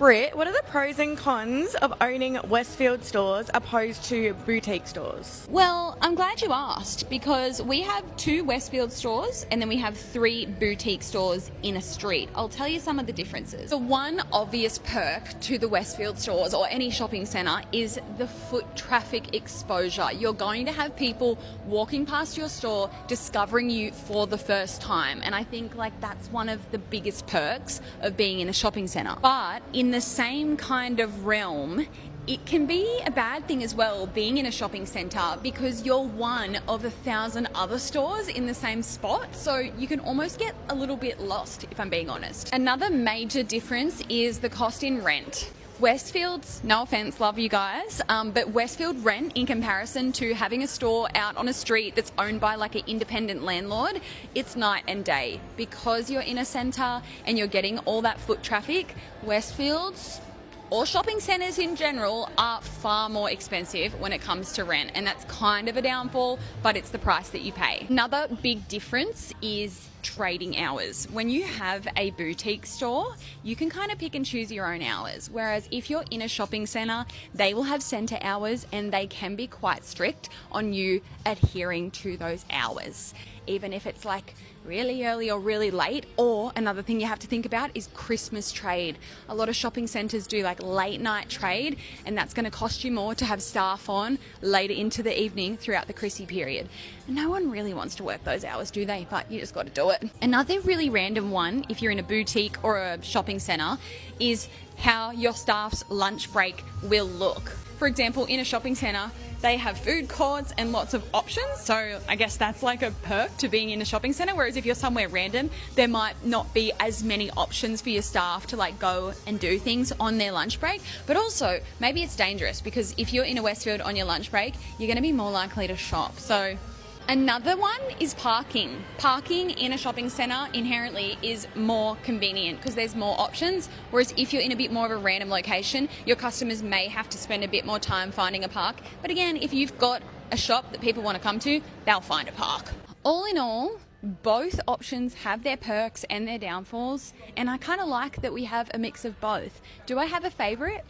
Britt, what are the pros and cons of owning Westfield stores opposed to boutique stores? Well, I'm glad you asked because we have 2 Westfield stores and then we have 3 boutique stores in a street. I'll tell you some of the differences. The one obvious perk to the Westfield stores or any shopping centre is the foot traffic exposure. You're going to have people walking past your store discovering you for the first time, and I think that's one of the biggest perks of being in a shopping centre. But in the same kind of realm, it can be a bad thing as well being in a shopping centre because you're one of 1,000 other stores in the same spot, so you can almost get a little bit lost, if I'm being honest. Another major difference is the cost in rent. Westfield's, no offense, love you guys, but Westfield rent in comparison to having a store out on a street that's owned by an independent landlord, it's night and day. Because you're in a centre and you're getting all that foot traffic, Westfield's or shopping centres in general are far more expensive when it comes to rent, and that's kind of a downfall, but it's the price that you pay. Another big difference is trading hours. When you have a boutique store, you can kind of pick and choose your own hours, whereas if you're in a shopping centre, they will have centre hours and they can be quite strict on you adhering to those hours, even if it's really early or really late. Or another thing you have to think about is Christmas trade. A lot of shopping centres do late night trade, and that's going to cost you more to have staff on later into the evening throughout the Chrissy period. And no one really wants to work those hours, do they? But you just got to do it. Another really random one, if you're in a boutique or a shopping centre, is how your staff's lunch break will look. For example, in a shopping centre, they have food courts and lots of options, so I guess that's a perk to being in a shopping centre, whereas if you're somewhere random, there might not be as many options for your staff to go and do things on their lunch break. But also, maybe it's dangerous because if you're in a Westfield on your lunch break, you're going to be more likely to shop. So another one is parking. Parking in a shopping centre inherently is more convenient because there's more options, whereas if you're in a bit more of a random location, your customers may have to spend a bit more time finding a park. But again, if you've got a shop that people want to come to, they'll find a park. All in all, both options have their perks and their downfalls, and I kind of like that we have a mix of both. Do I have a favourite?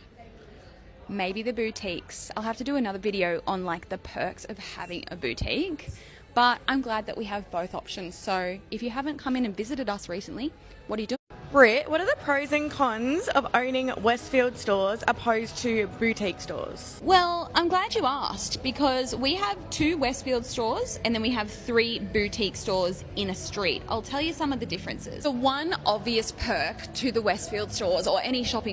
Maybe the boutiques. I'll have to do another video on the perks of having a boutique, but I'm glad that we have both options. So if you haven't come in and visited us recently, what are you doing? Britt, what are the pros and cons of owning Westfield stores opposed to boutique stores? Well, I'm glad you asked because we have 2 Westfield stores and then we have 3 boutique stores in a street. I'll tell you some of the differences. The one obvious perk to the Westfield stores or any shopping